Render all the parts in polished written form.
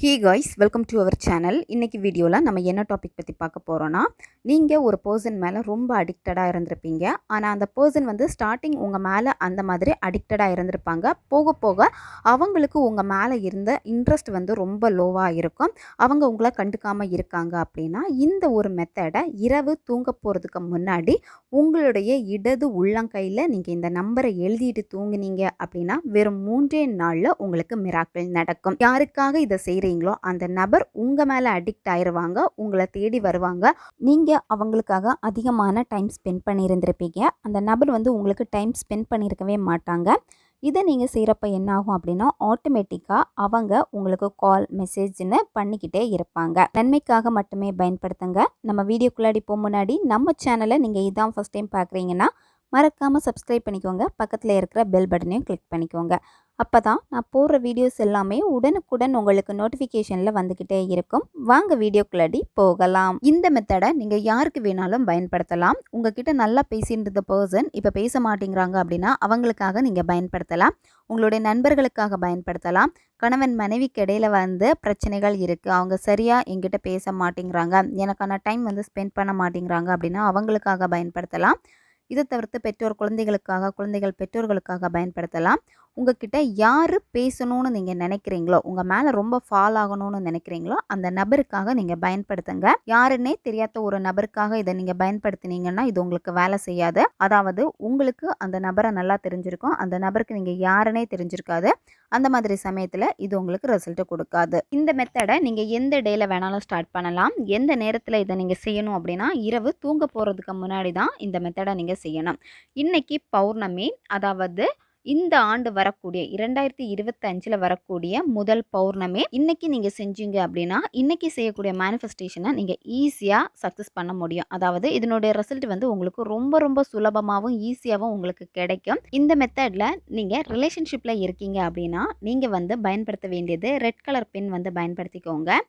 Hey guys, welcome to our channel. இன்றைக்கி வீடியோவில் நம்ம என்ன டாபிக் பற்றி பார்க்க போகிறோன்னா, நீங்கள் ஒரு பர்சன் மேலே ரொம்ப அடிக்டடாக இருந்திருப்பீங்க. ஆனால் அந்த பர்சன் ஸ்டார்டிங் உங்கள் மேலே அந்த மாதிரி அடிக்டடாக இருந்திருப்பாங்க. போக போக அவங்களுக்கு உங்கள் மேலே இருந்த இன்ட்ரெஸ்ட் ரொம்ப லோவாக இருக்கும். அவங்க உங்களை கண்டுக்காமல் இருக்காங்க அப்படின்னா, இந்த ஒரு மெத்தடை இரவு தூங்க போகிறதுக்கு முன்னாடி உங்களுடைய இடது உள்ளங்கையில் நீங்கள் இந்த நம்பரை எழுதிட்டு தூங்குனீங்க அப்படின்னா, வெறும் 3 நாளில் உங்களுக்கு மிராக்கிள் நடக்கும். யாருக்காக இதை செய்கிறீங்களோ அந்த நபர் உங்கள் மேலே அடிக்ட் ஆயிடுவாங்க, உங்களை தேடி வருவாங்க. நீங்கள் அவங்களுக்காக அதிகமான டைம் ஸ்பெண்ட் பண்ணியிருந்திருப்பீங்க. அந்த நபர் உங்களுக்கு டைம் ஸ்பெண்ட் பண்ணியிருக்கவே மாட்டாங்க. இதை நீங்கள் செய்கிறப்ப என்ன ஆகும் அப்படின்னா, ஆட்டோமேட்டிக்காக அவங்க உங்களுக்கு கால் மெசேஜ்னு பண்ணிக்கிட்டே இருப்பாங்க. நன்மைக்காக மட்டுமே பயன்படுத்துங்க. நம்ம வீடியோக்குள்ளாடி போக முன்னாடி நம்ம சேனலை நீங்கள் இதான் ஃபஸ்ட் டைம் பார்க்குறீங்கன்னா மறக்காமல் சப்ஸ்கிரைப் பண்ணிக்கோங்க. பக்கத்தில் இருக்கிற பெல் பட்டனையும் கிளிக் பண்ணிக்கோங்க. அப்போ தான் நான் போடுற வீடியோஸ் எல்லாமே உடனுக்குடன் உங்களுக்கு நோட்டிஃபிகேஷனில் வந்துக்கிட்டே இருக்கும். வாங்க வீடியோக்குள்ளாடி போகலாம். இந்த மெத்தடை நீங்கள் யாருக்கு வேணாலும் பயன்படுத்தலாம். உங்ககிட்ட நல்லா பேசியிருந்த பர்சன் இப்போ பேச மாட்டேங்கிறாங்க அப்படின்னா அவங்களுக்காக நீங்கள் பயன்படுத்தலாம். உங்களுடைய நண்பர்களுக்காக பயன்படுத்தலாம். கணவன் மனைவிக்கு இடையில பிரச்சனைகள் இருக்குது, அவங்க சரியாக எங்கிட்ட பேச மாட்டேங்கிறாங்க, எனக்கான டைம் ஸ்பெண்ட் பண்ண மாட்டேங்கிறாங்க அப்படின்னா அவங்களுக்காக பயன்படுத்தலாம். இதை தவிர்த்து பெற்றோர் குழந்தைகளுக்காக, குழந்தைகள் பெற்றோர்களுக்காக பயன்படுத்தலாம். உங்ககிட்ட யார் பேசணும்னு நீங்கள் நினைக்கிறீங்களோ, உங்கள் மேலே ரொம்ப ஃபால் ஆகணும்னு நினைக்கிறீங்களோ அந்த நபருக்காக நீங்கள் பயன்படுத்துங்க. யாருன்னே தெரியாத ஒரு நபருக்காக இதை நீங்கள் பயன்படுத்தினீங்கன்னா இது உங்களுக்கு வேலை செய்யாது. அதாவது உங்களுக்கு அந்த நபரை நல்லா தெரிஞ்சிருக்கும், அந்த நபருக்கு நீங்கள் யாருன்னே தெரிஞ்சிருக்காது. அந்த மாதிரி சமயத்தில் இது உங்களுக்கு ரிசல்ட்டு கொடுக்காது. இந்த மெத்தடை நீங்கள் எந்த டேயில் வேணாலும் ஸ்டார்ட் பண்ணலாம். எந்த நேரத்தில் இதை நீங்கள் செய்யணும் அப்படின்னா, இரவு தூங்க போகிறதுக்கு முன்னாடி தான் இந்த மெத்தடை நீங்கள் செய்யணும். இன்னைக்கு பௌர்ணமி, அதாவது இந்த ஆண்டு வரக்கூடிய 2025 வரக்கூடிய முதல் பௌர்ணமி இன்னைக்கு நீங்கள் செஞ்சீங்க அப்படின்னா, இன்னைக்கு செய்யக்கூடிய மேனிஃபெஸ்டேஷனை நீங்கள் ஈஸியாக சக்ஸஸ் பண்ண முடியும். அதாவது இதனுடைய ரிசல்ட் உங்களுக்கு ரொம்ப ரொம்ப சுலபமாகவும் ஈஸியாகவும் உங்களுக்கு கிடைக்கும். இந்த மெத்தடில் நீங்கள் ரிலேஷன்ஷிப்பில் இருக்கீங்க அப்படின்னா நீங்கள் பயன்படுத்த வேண்டியது ரெட் கலர் பென் பயன்படுத்திக்கோங்க.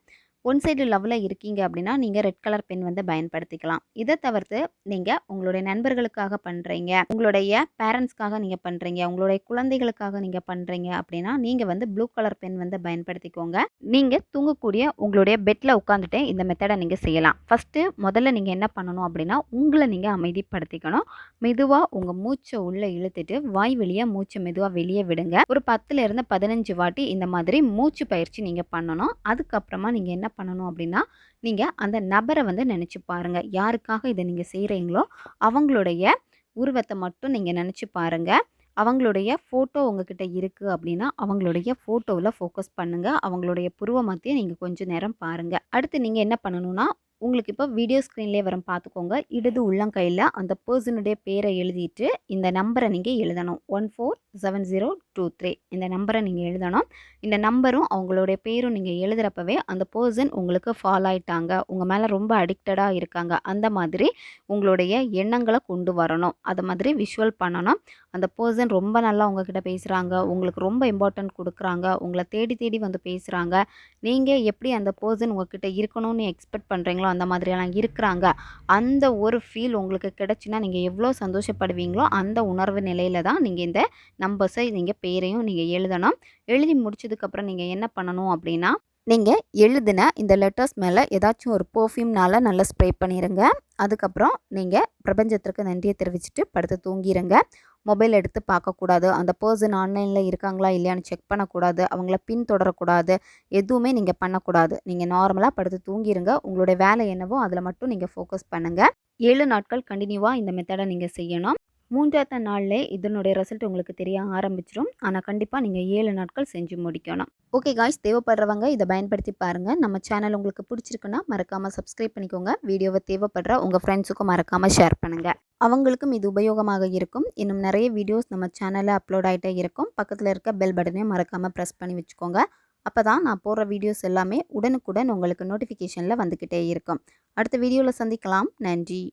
ஒன் சைடு லவ்வில் இருக்கீங்க அப்படின்னா நீங்கள் ரெட் கலர் பென் பயன்படுத்திக்கலாம். இதை தவிர்த்து நீங்கள் உங்களுடைய நண்பர்களுக்காக பண்ணுறீங்க, உங்களுடைய பேரண்ட்ஸ்க்காக நீங்கள் பண்ணுறீங்க, உங்களுடைய குழந்தைகளுக்காக நீங்கள் பண்ணுறீங்க அப்படின்னா நீங்கள் ப்ளூ கலர் பென் பயன்படுத்திக்கோங்க. நீங்கள் தூங்கக்கூடிய உங்களுடைய பெட்டில் உட்காந்துட்டு இந்த மெத்தடை நீங்கள் செய்யலாம். ஃபஸ்ட்டு முதல்ல நீங்கள் என்ன பண்ணணும் அப்படின்னா, உங்களை நீங்கள் அமைதிப்படுத்திக்கணும். மெதுவாக உங்கள் மூச்சை உள்ளே இழுத்துட்டு வாய் வெளியே மூச்சை மெதுவாக வெளியே விடுங்க. ஒரு 10லேருந்து 15 வாட்டி இந்த மாதிரி மூச்சு பயிற்சி நீங்கள் பண்ணணும். அதுக்கப்புறமா நீங்கள் என்ன பண்ணணும் அப்படின்னா, நீங்கள் அந்த நபரை நினச்சி பாருங்கள். யாருக்காக இதை நீங்கள் செய்கிறீங்களோ அவங்களுடைய உருவத்தை மட்டும் நீங்கள் நினச்சி பாருங்கள். அவங்களுடைய ஃபோட்டோ உங்ககிட்ட இருக்குது அப்படின்னா அவங்களுடைய ஃபோட்டோவில் ஃபோக்கஸ் பண்ணுங்கள். அவங்களுடைய புருவ மத்திய நீங்கள் கொஞ்சம் நேரம் பாருங்கள். அடுத்து நீங்கள் என்ன பண்ணணும்னா, உங்களுக்கு இப்போ வீடியோ ஸ்க்ரீன்லேயே வரும் பார்த்துக்கோங்க. இடது உள்ளங்கையில் அந்த பர்சனுடைய பேரை எழுதிட்டு இந்த நம்பரை நீங்கள் எழுதணும். 147023 இந்த நம்பரை நீங்கள் எழுதணும். இந்த நம்பரும் அவங்களுடைய பேரும் நீங்கள் எழுதுகிறப்பவே அந்த பர்சன் உங்களுக்கு ஃபாலோ ஆகிட்டாங்க, உங்கள் மேலே ரொம்ப அடிக்டடாக இருக்காங்க, அந்த மாதிரி உங்களுடைய எண்ணங்களை கொண்டு வரணும். அதை மாதிரி விஷுவல் பண்ணணும். அந்த பர்சன் ரொம்ப நல்லா உங்ககிட்ட பேசுகிறாங்க, உங்களுக்கு ரொம்ப இம்பார்ட்டன்ட் கொடுக்குறாங்க, உங்களை தேடி தேடி பேசுகிறாங்க. நீங்கள் எப்படி அந்த பர்சன் உங்ககிட்ட இருக்கணும்னு எக்ஸ்பெக்ட் பண்ணுறீங்களோ அந்த மாதிரியெல்லாம் இருக்கிறாங்க. அந்த ஒரு ஃபீல் உங்களுக்கு கிடச்சின்னா நீங்கள் எவ்வளோ சந்தோஷப்படுவீங்களோ அந்த உணர்வு நிலையில் தான் நீங்கள் இந்த நம்பர்ஸை நீங்கள் பேரையும் நீங்கள் எழுதணும். எழுதி முடிச்சதுக்கப்புறம் நீங்கள் என்ன பண்ணணும் அப்படின்னா, நீங்கள் எழுதின இந்த லெட்டர்ஸ் மேலே ஏதாச்சும் ஒரு பர்ஃப்யூம்னால் நல்லா ஸ்ப்ரே பண்ணிடுங்க. அதுக்கப்புறம் நீங்கள் பிரபஞ்சத்திற்கு நன்றியை தெரிவிச்சுட்டு படுத்து தூங்கிடுங்க. மொபைல் எடுத்து பார்க்கக்கூடாது, அந்த பர்சன் ஆன்லைனில் இருக்காங்களா இல்லையான்னு செக் பண்ணக்கூடாது, அவங்கள பின்தொடரக்கூடாது, எதுவுமே நீங்கள் பண்ணக்கூடாது. நீங்கள் நார்மலாக படுத்து தூங்கிடுங்க. உங்களுடைய வேலை என்னவோ அதில் மட்டும் நீங்கள் ஃபோக்கஸ் பண்ணுங்கள். 7 நாட்கள் கண்டினியூவாக இந்த மெத்தடை நீங்கள் செய்யணும். 3ஆவது நாள்லே இதனுடைய ரிசல்ட் உங்களுக்கு தெரிய ஆரம்பிச்சிடும். ஆனால் கண்டிப்பாக நீங்கள் 7 நாட்கள் செஞ்சு முடிக்கணும். ஓகே காய்ஸ், தேவைப்படுறவங்க இதை பயன்படுத்தி பாருங்கள். நம்ம சேனல் உங்களுக்கு பிடிச்சிருக்குன்னா மறக்காமல் சப்ஸ்கிரைப் பண்ணிக்கோங்க. வீடியோவை தேவைப்படுற உங்கள் ஃப்ரெண்ட்ஸுக்கும் மறக்காமல் ஷேர் பண்ணுங்கள். அவங்களுக்கும் இது உபயோகமாக இருக்கும். இன்னும் நிறைய வீடியோஸ் நம்ம சேனலில் அப்லோட் ஆகிட்டே இருக்கும். பக்கத்தில் இருக்க பெல் பட்டனையும் மறக்காமல் ப்ரெஸ் பண்ணி வச்சுக்கோங்க. அப்போ தான் நான் போடுற வீடியோஸ் எல்லாமே உடனுக்குடன் உங்களுக்கு நோட்டிஃபிகேஷனில் வந்துக்கிட்டே இருக்கும். அடுத்த வீடியோவில் சந்திக்கலாம். நன்றி.